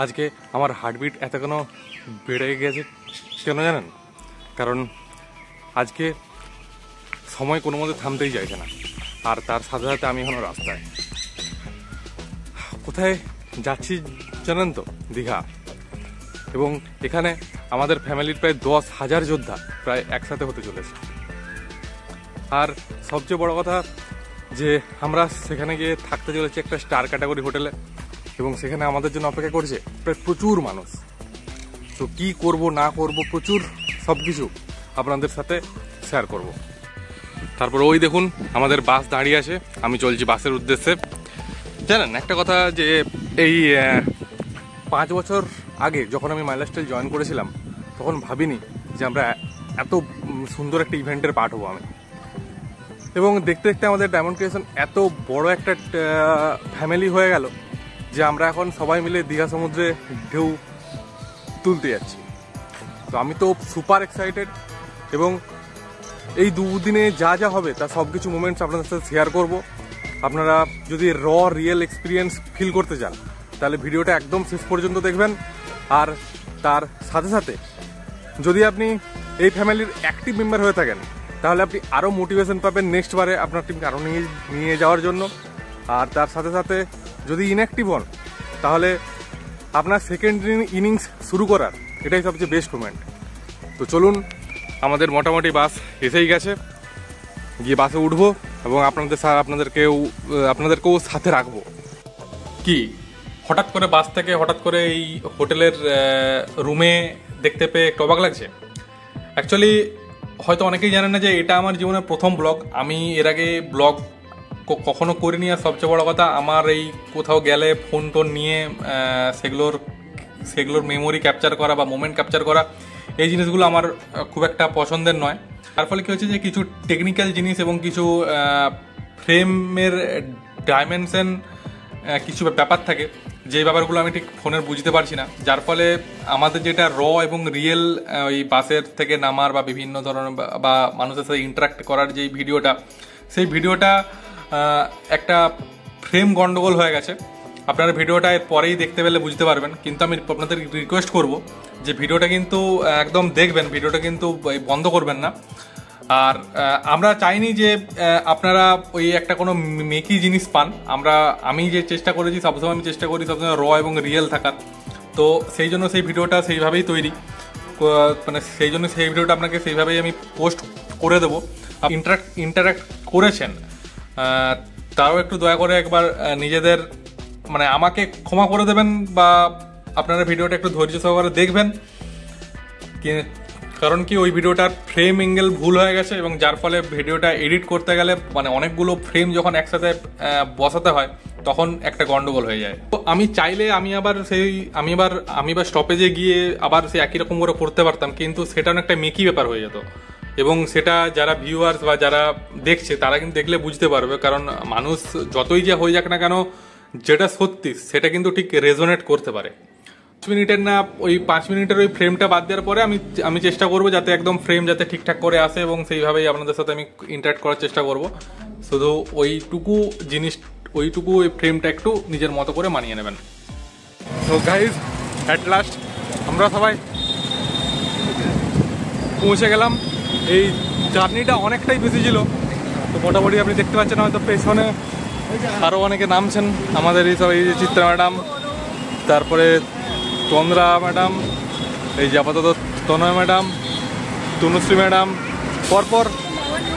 আজকে আমার হার্টবিট এত কেন বেড়ে গেছে কেন জানেন? কারণ আজকে সময় কোনো মতে থামতেই চাইছে না, আর তার সাথে সাথে আমি এখনো রাস্তায়। কোথায় যাচ্ছি জানেন তো? দীঘা। এবং এখানে আমাদের ফ্যামিলির প্রায় 10,000 যোদ্ধা প্রায় একসাথে হতে চলেছে। আর সবচেয়ে বড় কথা যে আমরা সেখানে গিয়ে থাকতে চলেছি একটা স্টার ক্যাটাগরি হোটেলে, এবং সেখানে আমাদের জন্য অপেক্ষা করছে প্রায় প্রচুর মানুষ। তো কি করব না করব প্রচুর সব কিছু আপনাদের সাথে শেয়ার করব। তারপর ওই দেখুন আমাদের বাস দাঁড়িয়ে আছে, আমি চলছি বাসের উদ্দেশ্যে। জানেন একটা কথা, যে এই 5 বছর আগে যখন আমি মাই লাইফস্টাইল জয়েন করেছিলাম, তখন ভাবিনি যে আমরা এত সুন্দর একটা ইভেন্টের পার্ট হবো আমি। এবং দেখতে দেখতে আমাদের ডায়মন্ড ক্রিয়েশন এত বড় একটা ফ্যামিলি হয়ে গেল যে আমরা এখন সবাই মিলে দীঘা সমুদ্রে ঢেউ তুলতে যাচ্ছি। তো আমি তো সুপার এক্সাইটেড, এবং এই দুদিনে যা যা হবে তার সব কিছু মোমেন্টস আপনাদের সাথে শেয়ার করব। আপনারা যদি রিয়েল এক্সপিরিয়েন্স ফিল করতে চান তাহলে ভিডিওটা একদম শেষ পর্যন্ত দেখবেন। আর তার সাথে সাথে যদি আপনি এই ফ্যামিলির অ্যাক্টিভ মেম্বার হয়ে থাকেন তাহলে আপনি আরও মোটিভেশন পাবেন নেক্সট বারে আপনার টিমকে আরও নিয়ে যাওয়ার জন্য। আর তার সাথে সাথে যদি ইনঅ্যাক্টিভ হন তাহলে আপনার সেকেন্ড ইনিংস শুরু করার এটাই সবচেয়ে বেস্ট মোমেন্ট। তো চলুন, আমাদের মোটামুটি বাস এসেই গেছে, গিয়ে বাসে উঠবো এবং আপনাদেরকেও সাথে রাখবো। কি হঠাৎ করে বাস থেকে হঠাৎ করে এই হোটেলের রুমে দেখতে পেয়ে একটু অবাক লাগছে। অ্যাকচুয়ালি হয়তো অনেকেই জানেন না যে এটা আমার জীবনের প্রথম ব্লগ। আমি এর আগে ব্লগ কখনো করিনি। আর সবচেয়ে বড় কথা, আমার এই কোথাও গেলে ফোন টোন নিয়ে সেগুলোর মেমোরি ক্যাপচার করা বা মোমেন্ট ক্যাপচার করা, এই জিনিসগুলো আমার খুব একটা পছন্দের নয়। তার ফলে কী হচ্ছে যে কিছু টেকনিক্যাল জিনিস এবং কিছু ফ্রেমের ডাইমেনশন কিছু ব্যাপার থাকে, যে ব্যাপারগুলো আমি ঠিক ফোনের বুঝতে পারছি না। যার ফলে আমাদের যেটা এবং রিয়েল ওই বাসের থেকে নামার বা বিভিন্ন ধরনের বা মানুষের সাথে ইন্টারাক্ট করার যে ভিডিওটা, সেই ভিডিওটা একটা ফ্রেম গন্ডগোল হয়ে গেছে। আপনারা ভিডিওটা এর পরেই দেখতে পেলে বুঝতে পারবেন। কিন্তু আমি আপনাদের রিকোয়েস্ট করব যে ভিডিওটা কিন্তু একদম দেখবেন, ভিডিওটা কিন্তু বন্ধ করবেন না। আর আমরা চাইনি যে আপনারা ওই একটা কোনো মেকি জিনিস পান। আমি যে চেষ্টা করেছি সবসময়, আমি চেষ্টা করি সবসময় এবং রিয়েল থাকার। তো সেই জন্য সেই ভিডিওটা সেইভাবেই তৈরি, মানে সেই জন্য সেই ভিডিওটা আপনাকে সেইভাবেই আমি পোস্ট করে দেবো। ইন্টারাক্ট করেছেন, তাও একটু দয়া করে একবার নিজেদের মানে আমাকে ক্ষমা করে দেবেন, বা আপনারা ভিডিওটা একটু ধৈর্য সহকারে দেখবেন। কারণ কি ওই ভিডিওটার ফ্রেম অ্যাঙ্গেল ভুল হয়ে গেছে, এবং যার ফলে ভিডিওটা এডিট করতে গেলে মানে অনেকগুলো ফ্রেম যখন একসাথে বসাতে হয় তখন একটা গন্ডগোল হয়ে যায়। তো আমি চাইলে আমি আবার স্টপেজে গিয়ে আবার সেই একই রকম করে করতে পারতাম, কিন্তু সেটা অনেকটা মেকি ব্যাপার হয়ে যেত। এবং সেটা যারা ভিউয়ার্স বা যারা দেখছে তারা কিন্তু দেখলে বুঝতে পারবে। কারণ মানুষ যতই যা হয়ে যাক না কেন, যেটা সত্যি সেটা কিন্তু ঠিক রেজোনেট করতে পারে। 5 মিনিটের না, ওই 5 মিনিটের ওই ফ্রেমটা বাদ দেওয়ার পরে আমি চেষ্টা করবো যাতে একদম ফ্রেম যাতে ঠিকঠাক করে আসে, এবং সেইভাবেই আপনাদের সাথে আমি ইন্টারাক্ট করার চেষ্টা করব। শুধু ওইটুকু ওই ফ্রেমটা একটু নিজের মতো করে মানিয়ে নেবেন। তো গাইজ, অ্যাট লাস্ট আমরা সবাই পৌঁছে গেলাম। এই জার্নিটা অনেকটাই বেশি ছিল। তো মোটামুটি আপনি দেখতে পাচ্ছেন হয়তো পেছনে আরও অনেকে নামছেন। আমাদের এই যে চিত্রা ম্যাডাম, তারপরে তন্দ্রা ম্যাডাম, এই যে আপাতত তনয় ম্যাডাম, তনুশ্রী ম্যাডাম, পরপর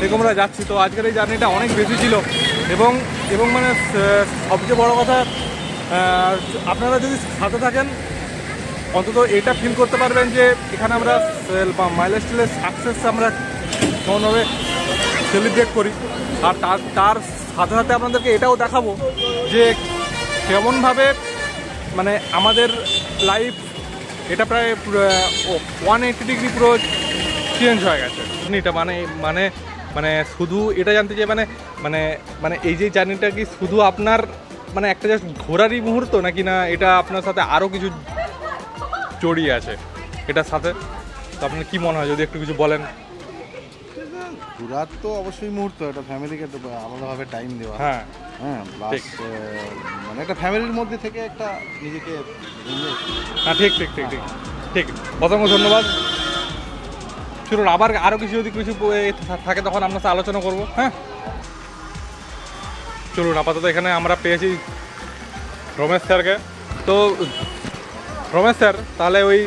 এরকমরা যাচ্ছি। তো আজকের এই জার্নিটা অনেক বেশি ছিল, এবং মানে সবচেয়ে বড় কথা, আপনারা যদি সাথে থাকেন অন্তত এটা ফিল করতে পারবেন যে এখানে আমরা মাই লাইফস্টাইলের সাকসেস আমরা কেমনভাবে সেলিব্রেট করি। আর তার সাথে সাথে আপনাদেরকে এটাও দেখাবো যে কেমনভাবে মানে আমাদের লাইফ এটা প্রায় 180 ডিগ্রি পুরো চেঞ্জ হয়ে গেছে। এটা মানে শুধু এটা জানতে চাই মানে এই যে জার্নিটা কি শুধু আপনার মানে একটা জাস্ট ঘোরারই মুহূর্ত, নাকি না এটা আপনার সাথে আরও কিছু জড়িয়ে আছে এটার সাথে? তো আপনার কি মনে হয় যদি একটু কিছু বলেন? ঘোরার তো অবশ্যই মুহূর্ত, এটা ফ্যামিলিকে তো আলাদাভাবে টাইম দেওয়া। হ্যাঁ, হ্যাঁ ঠিক। মানে একটা ফ্যামিলির মধ্যে থেকে একটা নিজেকে হ্যাঁ ঠিক ঠিক ঠিক ঠিক ঠিক অসংখ্য ধন্যবাদ। শুনুন, আবার আরও কিছু যদি কিছু থাকে তখন আপনার সাথে আলোচনা করবো। হ্যাঁ চলুন, আপাতত এখানে আমরা পেয়েছি রমেশ স্যারকে। তো রমেশ স্যার, তাহলে ওই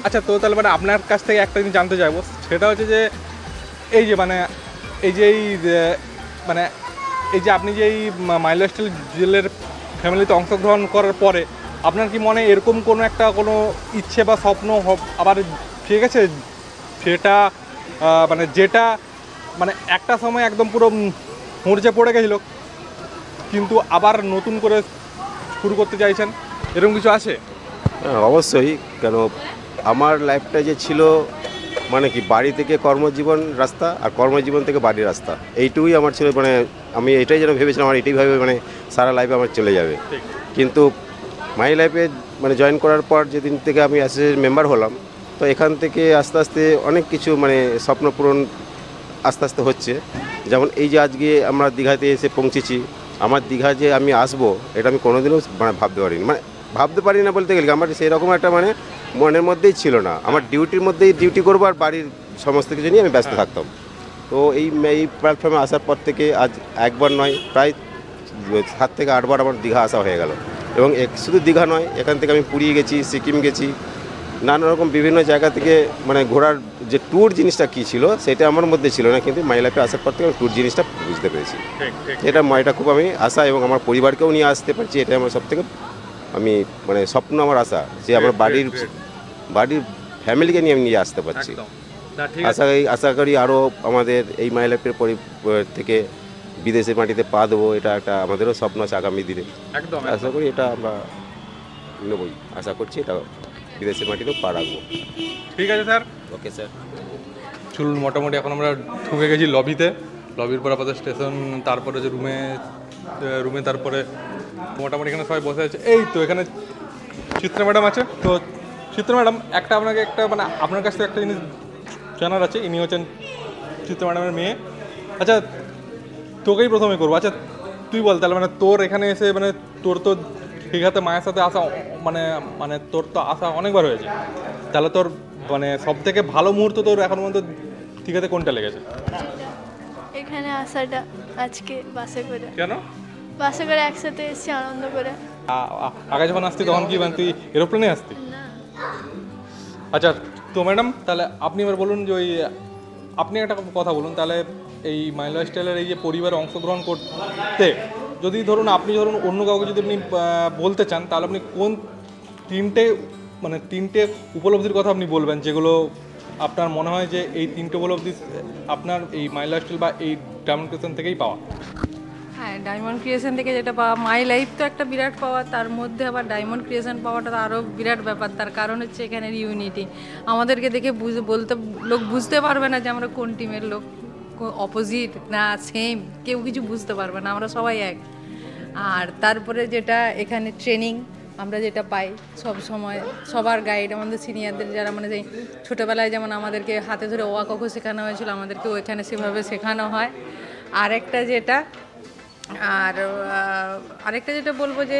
আচ্ছা, তো তাহলে মানে আপনার কাছ থেকে একটা জিনিস জানতে চাইবো, সেটা হচ্ছে যে এই যে মানে এই যে মানে এই যে আপনি যে এই মাই লাইফস্টাইল জুয়েলের ফ্যামিলিতে অংশগ্রহণ করার পরে আপনার কি মনে এরকম কোনো একটা কোনো ইচ্ছে বা স্বপ্ন আবার ঠিক আছে সেটা মানে যেটা মানে একটা সময় একদম পুরো মরচে পড়ে গেছিল কিন্তু আবার নতুন করে শুরু করতে চাইছেন, এরকম কিছু আছে? হ্যাঁ অবশ্যই, কেন আমার লাইফটা যে ছিল মানে কি বাড়ি থেকে কর্মজীবন রাস্তা আর কর্মজীবন থেকে বাড়ির রাস্তা, এইটুকুই আমার ছিল। মানে আমি এটাই যেন ভেবেছিলাম আমার এটাই ভাবে মানে সারা লাইফে আমার চলে যাবে। কিন্তু মাই লাইফে মানে জয়েন করার পর যেদিন থেকে আমি অ্যাসোসিয়েট মেম্বার হলাম, তো এখান থেকে আস্তে আস্তে অনেক কিছু মানে স্বপ্ন পূরণ আস্তে আস্তে হচ্ছে। যেমন এই যে আজকে আমরা দীঘাতে এসে পৌঁছেছি, আমার দীঘা যে আমি আসবো এটা আমি কোনোদিনও মানে ভাবতে পারিনি, মানে ভাবতে পারি না বলতে গেলে আমার সেরকম একটা মানে মনের মধ্যেই ছিল না। আমার ডিউটির মধ্যেই ডিউটি করবো আর বাড়ির সমস্ত কিছু নিয়ে আমি ব্যস্ত থাকতাম। তো এই প্ল্যাটফর্মে আসার পর থেকে আজ একবার নয় প্রায় 7 থেকে 8 বার আমার দীঘা আসা হয়ে গেল। এবং শুধু দীঘা নয়, এখান থেকে আমি পুরী গেছি, সিকিম গেছি, নানা রকম বিভিন্ন জায়গা থেকে মানে ঘোরার যে ট্যুর জিনিসটা কী ছিল সেটা আমার মধ্যে ছিল না, কিন্তু মাই লাইফে আসার পর থেকে আমি ট্যুর জিনিসটা বুঝতে পেরেছি। এটা খুব আমি আশা এবং আমার পরিবারকেও নিয়ে আসতে পারছি, এটা আমার সবথেকে আমি মানে স্বপ্ন, আমার আশা যে আমার বাড়ির ফ্যামিলিকে নিয়ে আমি নিয়ে আসতে পারছি। আশা করি আরও আমাদের এই মাই লাইফের থেকে বিদেশের মাটিতে পা দেবো, এটা একটা আমাদেরও স্বপ্ন আছে আগামী দিনে। একদম আশা করি এটা আমরা নেবই, আশা করছি এটা বিদেশের মাটিতেও পা রাখবো। ঠিক আছে স্যার, ওকে স্যার। চলুন, মোটামুটি এখন আমরা ঢুকে গেছি লবিতে। লবির পর আপাতত স্টেশন, তারপরে যে রুমে তারপরে মোটামুটি এখানে সবাই বসে আছে। এই তো এখানে চিত্রা ম্যাডাম আছে। তো চিত্রা ম্যাডাম, আপনাকে একটা মানে আপনার কাছ থেকে একটা জিনিস জানার আছে। ইনি হচ্ছেন চিত্রা ম্যাডামের মেয়ে। আচ্ছা, তোকেই প্রথমে করবো। আচ্ছা তুই বল তাহলে, মানে তোর এখানে এসে মানে তোর তো দীঘাতে মায়ের সাথে আসা মানে তোর তো আসা অনেকবার হয়েছে, তাহলে তোর মানে সব থেকে ভালো মুহূর্ত তোর এখন পর্যন্ত দীঘাতে কোনটা লেগেছে? এখানে আসাটা, আজকে বাসে করে। কেন? বাসে করে একসাথে এসেছি আনন্দ করে। আগে যখন আসতি তখন কি মানে তুই এরোপ্লেনে আসতি? না। আচ্ছা তো ম্যাডাম, তাহলে আপনি এবার বলুন যে ওই আপনি একটা কথা বলুন তাহলে, এই মাই লাইফস্টাইলের এই যে পরিবারে অংশগ্রহণ করতে যদি ধরুন অন্য কাউকে যদি আপনি বলতে চান, তাহলে আপনি কোন তিনটে উপলব্ধির কথা আপনি বলবেন যেগুলো আপনার মনে হয় যে এই তিনটে উপলব্ধি আপনার এই মাই লাইফস্টাইল বা এই ডায়মন্ড ক্রিয়েশন থেকেই পাওয়া? হ্যাঁ, ডায়মন্ড ক্রিয়েশন থেকে যেটা পাওয়া, মাই লাইফ তো একটা বিরাট পাওয়া, তার মধ্যে আবার ডায়মন্ড ক্রিয়েশন পাওয়াটা তো আরও বিরাট ব্যাপার। তার কারণ হচ্ছে এখানের ইউনিটি। আমাদেরকে দেখে লোক বুঝতে পারবে না যে আমরা কোন টিমের লোক, অপোজিট না সেম, কেউ কিছু বুঝতে পারবে না, আমরা সবাই এক। আর তারপরে যেটা এখানে ট্রেনিং আমরা যেটা পাই সব সময়, সবার গাইড, আমাদের সিনিয়রদের যারা মানে সেই ছোটোবেলায় যেমন আমাদেরকে হাতে ধরে অ আ ক খ শেখানো হয়েছিল, আমাদেরকেও এখানে সেভাবে শেখানো হয়। আরেকটা যেটা বলবো যে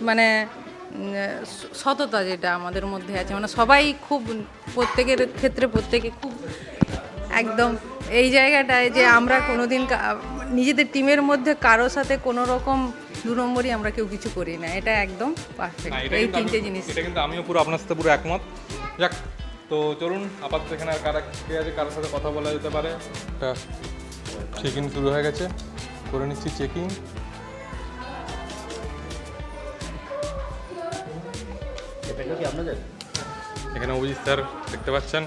মানে সততা যেটা আমাদের মধ্যে আছে, মানে সবাই খুব প্রত্যেকের ক্ষেত্রে প্রত্যেকে খুব একদম এই জায়গাটায় যে আমরা কোনোদিন নিজেদের টিমের মধ্যে কারোর সাথে কোনো রকম 2 নম্বরই আমরা কেউ কিছু করি না, এটা একদম পারফেক্ট। এই তিনটে জিনিস, এটা কিন্তু আমিও পুরো আপনার সাথে পুরো একমত। যাক, তো চলুন আপাতত এখানে আর কে আছে কারোর সাথে কথা বলা যেতে পারে। একটা চেকিং শুরু হয়ে গেছে, করে নিচ্ছি চেকিং। এখানে অভিজিৎ স্যার দেখতে পাচ্ছেন।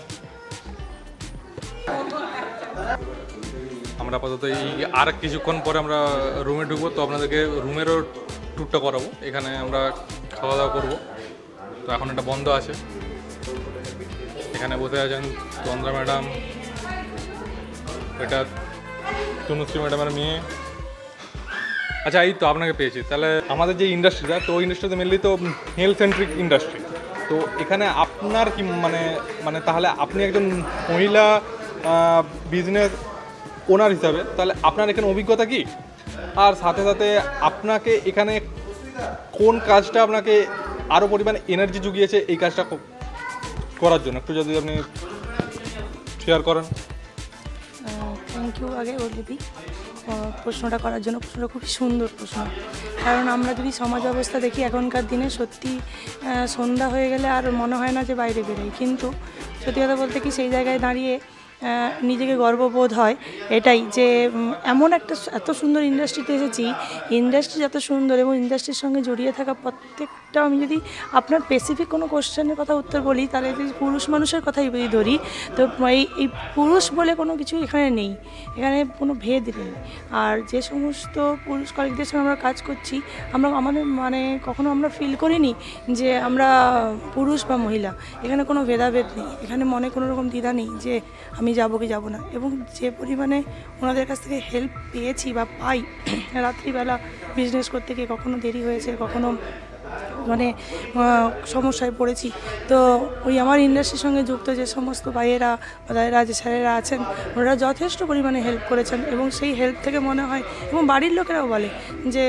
আমরা আপাতত এই আর কিছুক্ষণ পরে আমরা রুমে ঢুকবো, তো আপনাদেরকে রুমেরও ট্যুরটা করাবো। এখানে আমরা খাওয়া দাওয়া করবো, তো এখন এটা বন্ধ আছে। এখানে বসে আছেন চন্দ্রা ম্যাডাম, এটা তনুশ্রী ম্যাডামের মেয়ে। আচ্ছা, এই তো আপনাকে পেয়েছি। তাহলে আমাদের যে ইন্ডাস্ট্রিটা, তো ইন্ডাস্ট্রিতে মেনলি তো হেলথ সেন্ট্রিক ইন্ডাস্ট্রি। তো এখানে আপনার কি মানে তাহলে আপনি একজন মহিলা বিজনেস ওনার হিসাবে, তাহলে আপনার এখানে অভিজ্ঞতা কি? আর সাথে সাথে আপনাকে এখানে কোন কাজটা আপনাকে আরও পরিমাণে এনার্জি জুগিয়েছে এই কাজটা করার জন্য একটু যদি আপনি শেয়ার করেন। থ্যাংক ইউ আগে বলে দিই প্রশ্নটা করার জন্য। প্রশ্নটা খুবই সুন্দর প্রশ্ন, কারণ আমরা যদি সমাজ ব্যবস্থা দেখি এখনকার দিনে সত্যি সন্ধ্যা হয়ে গেলে আর মনে হয় না যে বাইরে বেরোই, কিন্তু সত্যি কথা বলতে কি সেই জায়গায় দাঁড়িয়ে নিজেকে গর্ববোধ হয় এটাই যে এমন একটা এত সুন্দর ইন্ডাস্ট্রিতে এসেছি। ইন্ডাস্ট্রি এত সুন্দর এবং ইন্ডাস্ট্রির সঙ্গে জড়িয়ে থাকা প্রত্যেকটা, আমি যদি আপনার স্পেসিফিক কোনো কোশ্চেনের কথা উত্তর বলি তাহলে যদি পুরুষ মানুষের কথাই যদি ধরি তো এই পুরুষ বলে কোনো কিছু এখানে নেই, এখানে কোনো ভেদ নেই। আর যে সমস্ত পুরুষ কলিগদের সঙ্গে আমরা কাজ করছি আমাদের মানে কখনো আমরা ফিল করিনি যে আমরা পুরুষ বা মহিলা, এখানে কোনো ভেদাভেদ নেই, এখানে মনে কোনো রকম দ্বিধা নেই যে আমি যাবো কি যাবো না। এবং যে পরিমাণে ওনাদের কাছ থেকে হেল্প পেয়েছি বা পাই, রাত্রিবেলা বিজনেস করতে গিয়ে কখনো দেরি হয়েছে, কখনো মানে সমস্যায় পড়েছি, তো ওই আমার ইন্ডাস্ট্রির সঙ্গে যুক্ত যে সমস্ত ভাইয়েরা বা দাদারা যে স্যারেরা আছেন ওনারা যথেষ্ট পরিমাণে হেল্প করেছেন। এবং সেই হেল্প থেকে মনে হয়, এবং বাড়ির লোকেরাও বলে যে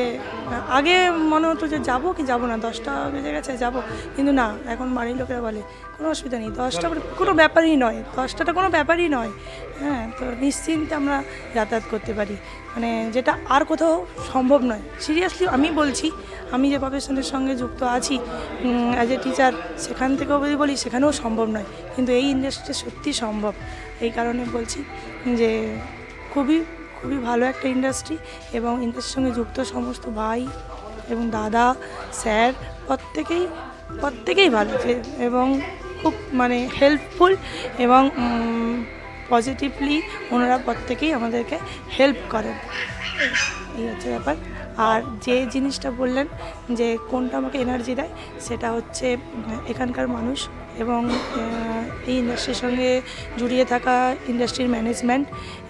আগে মনে হতো যে যাবো কি যাবো না, 10টা বেজে গেছে যাবো, কিন্তু না, এখন বাড়ির লোকেরা বলে কোনো অসুবিধা নেই, 10টা কোনো ব্যাপারই নয়, 10টাটা কোনো ব্যাপারই নয়, হ্যাঁ, তো নিশ্চিন্তে আমরা যাতায়াত করতে পারি, মানে যেটা আর কোথাও সম্ভব নয়। সিরিয়াসলি আমি বলছি, আমি যে প্রফেশনের সঙ্গে যুক্ত আছি অ্যাজ এ টিচার, সেখান থেকেও যদি বলি সেখানেও সম্ভব নয়, কিন্তু এই ইন্ডাস্ট্রিতে সত্যি সম্ভব। এই কারণে বলছি যে খুবই খুবই ভালো একটা ইন্ডাস্ট্রি, এবং ইন্ডাস্ট্রির সঙ্গে যুক্ত সমস্ত ভাই এবং দাদা স্যার প্রত্যেকেই ভালো, এবং খুব মানে হেল্পফুল, এবং পজিটিভলি ওনারা প্রত্যেকেই আমাদেরকে হেল্প করেন, এই হচ্ছে ব্যাপার। আর যে জিনিসটা বললেন যে কোনটা আমাকে এনার্জি দেয়, সেটা হচ্ছে এখানকার মানুষ এবং এই ইন্ডাস্ট্রির সঙ্গে জড়িয়ে থাকা ইন্ডাস্ট্রির ম্যানেজমেন্ট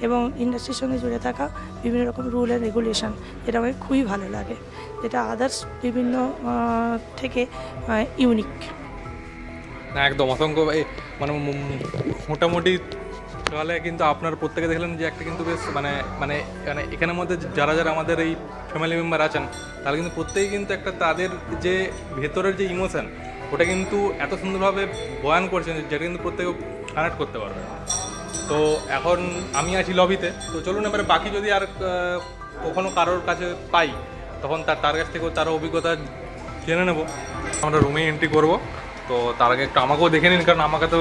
এবং ইন্ডাস্ট্রির সঙ্গে জড়িয়ে থাকা বিভিন্ন রকম রুল অ্যান্ড রেগুলেশন, যেটা আমাকে খুবই ভালো লাগে, যেটা আদার্স বিভিন্ন থেকে ইউনিক। না একদম অসংখ্য মানে মোটামুটি তাহলে কিন্তু আপনার প্রত্যেকে দেখলেন যে একটা কিন্তু বেশ মানে মানে মানে এখানের মধ্যে যারা যারা আমাদের এই ফ্যামিলি মেম্বার আছেন তারা কিন্তু প্রত্যেকেই কিন্তু একটা তাদের যে ভেতরের যে ইমোশন ওটা কিন্তু এত সুন্দরভাবে বয়ান করছেন যেটা কিন্তু প্রত্যেকে কানেক্ট করতে পারবে। তো এখন আমি আছি লবিতে, তো চলুন এবারে বাকি যদি আর কখনো কারোর কাছে পাই তখন তার কাছ থেকেও তার অভিজ্ঞতা জেনে নেব। আমরা রুমে এন্ট্রি করব, তো তার আগে একটু আমাকেও দেখে নিন, কারণ আমি তো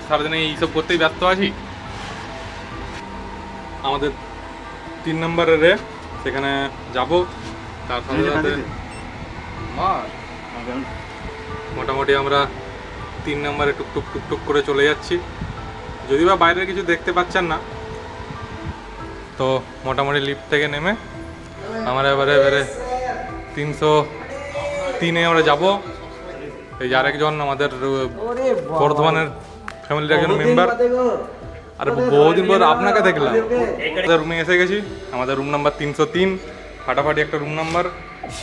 সারাদিনে এইসব করতেই ব্যস্ত আছি। আমাদের 3 নম্বরের রে সেখানে যাব, তার সাথে সাথে মোটামুটি আমরা 3 নম্বরে টুকটুক টুকটুক করে চলে যাচ্ছি, যদি বা বাইরের কিছু দেখতে পাচ্ছেন না। তো মোটামুটি লিফট থেকে নেমে আমরা এবারে 303-এ আমরা যাব। এই যে আরেকজন আমাদের বর্ধমানের ফ্যামিলির একজন মেম্বার, আর বহুদিন পর আপনাকে দেখলাম। আমাদের রুমে এসে গেছি, আমাদের রুম নাম্বার 303, ফাটাফাটি একটা রুম নাম্বার।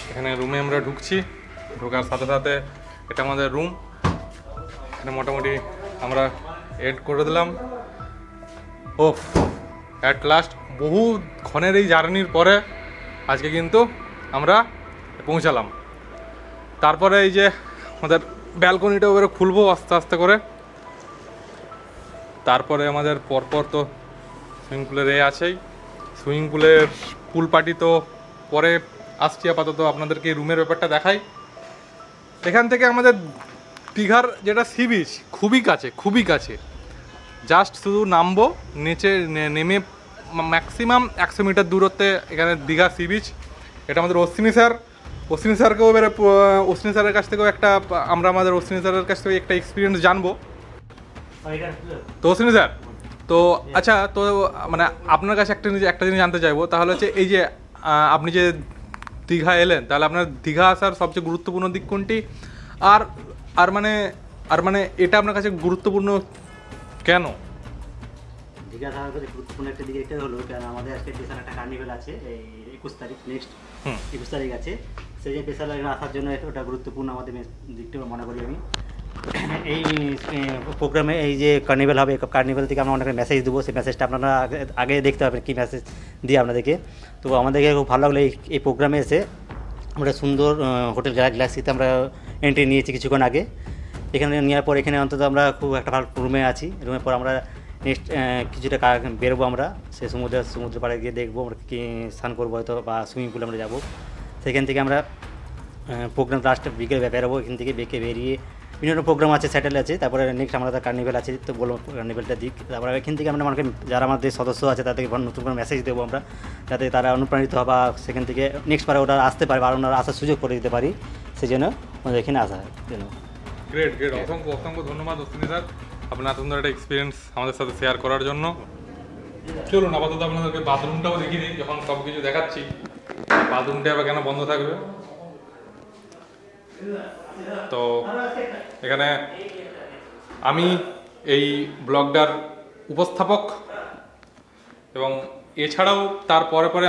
এখানে রুমে আমরা ঢুকছি, ঢোকার সাথে সাথে এটা আমাদের রুম। এখানে মোটামুটি আমরা এড করে দিলাম। ও অ্যাট লাস্ট বহু ক্ষণের এই জার্নির পরে আজকে কিন্তু আমরা পৌঁছালাম। তারপরে এই যে আমাদের ব্যালকনিটা ওপরে খুলবো আস্তে আস্তে করে। তারপরে আমাদের পরপর তো সুইমিং পুলের আছেই, সুইমিং পুলের পুল পার্টি তো পরে আসছি। আপাতত আপনাদেরকে রুমের ব্যাপারটা দেখাই। এখান থেকে আমাদের দীঘার যেটা সি বিচ খুবই কাছে, জাস্ট শুধু নামবো, নেমে ম্যাক্সিমাম 100 মিটার দূরত্বে এখানে দীঘা সি বিচ। এটা আমাদের অশ্বিনী স্যারকেও এবারে অশ্বিনী স্যারের কাছ থেকেও আমাদের অশ্বিনী স্যারের কাছ থেকে একটা এক্সপিরিয়েন্স জানবো। তো অশ্বিনী স্যার, তো আচ্ছা, তো মানে আপনার কাছে একটা জিনিস জানতে চাইবো, তাহলে হচ্ছে এই যে আপনি যে দীঘা এলেন, তাহলে আপনার দীঘা আসার সবচেয়ে গুরুত্বপূর্ণ দিক কোনটি? আর মানে এটা আপনার কাছে গুরুত্বপূর্ণ কেন? দীঘা আসার কাছে গুরুত্বপূর্ণ একটা দিক এটা হলো, কারণ আমাদের আজকে স্পেশাল একটা কার্নিভেল আছে, এই 21 তারিখ, নেক্সট 21 তারিখ আছে। সেই যে স্পেশাল আসার জন্য ওটা গুরুত্বপূর্ণ আমাদের দিকটা মনে করি আমি। এই প্রোগ্রামে এই যে কার্নিভেল হবে, কার্নিভেল থেকে আমরা অনেক মেসেজ দেবো, সেই মেসেজটা আপনারা আগে দেখতে পাবেন কী মেসেজ দিই আপনাদেরকে। তো আমাদেরকে খুব ভালো লাগলো এই প্রোগ্রামে এসে। আমরা সুন্দর হোটেল গ্যালাক্সিতে আমরা এন্ট্রি নিয়েছি কিছুক্ষণ আগে। এখানে নেওয়ার পর এখানে অন্তত আমরা খুব একটা ভালো রুমে আছি। রুমের পর আমরা নেক্সট কিছুটা বেরোবো, আমরা সেই সমুদ্র পাড়ে গিয়ে দেখবো আমরা কি স্নান করবো হয়তো, বা সুইমিং পুলে আমরা যাবো। সেখান থেকে আমরা প্রোগ্রাম লাস্টে বিকেলে বেরোবো। এখান থেকে বেরিয়ে বিভিন্ন প্রোগ্রাম আছে, স্যাটেল আছে, তারপরে নেক্সট আমাদের কার্নিভেল আছে। তো বলবো কার্নিভেলটা দিক, তারপরে এখান থেকে আমরা মানুষকে যারা আমাদের সদস্য আছে তাদেরকে নতুন করে মেসেজ দেবো আমরা, যাতে তারা অনুপ্রাণিত হয় বা সেখান থেকে নেক্সট পারে ওরা আসতে পারে বা ওনারা আসার সুযোগ করে দিতে পারি, সেই জন্য আমাদের এখানে আসা জন্য। গ্রেট গ্রেট, অসংখ্য অসংখ্য ধন্যবাদ অশ্বিনী স্যার আপনার সুন্দর একটা এক্সপিরিয়েন্স আমাদের সাথে শেয়ার করার জন্য। চলুন আপাতত আপনাদেরকে বাথরুমটাও দেখিয়ে দিই, যখন সব কিছু দেখাচ্ছি। বাথরুমটা আবার কেন বন্ধ থাকবে? তো এখানে আমি এই ব্লগটার উপস্থাপক, এবং এছাড়াও তার পরে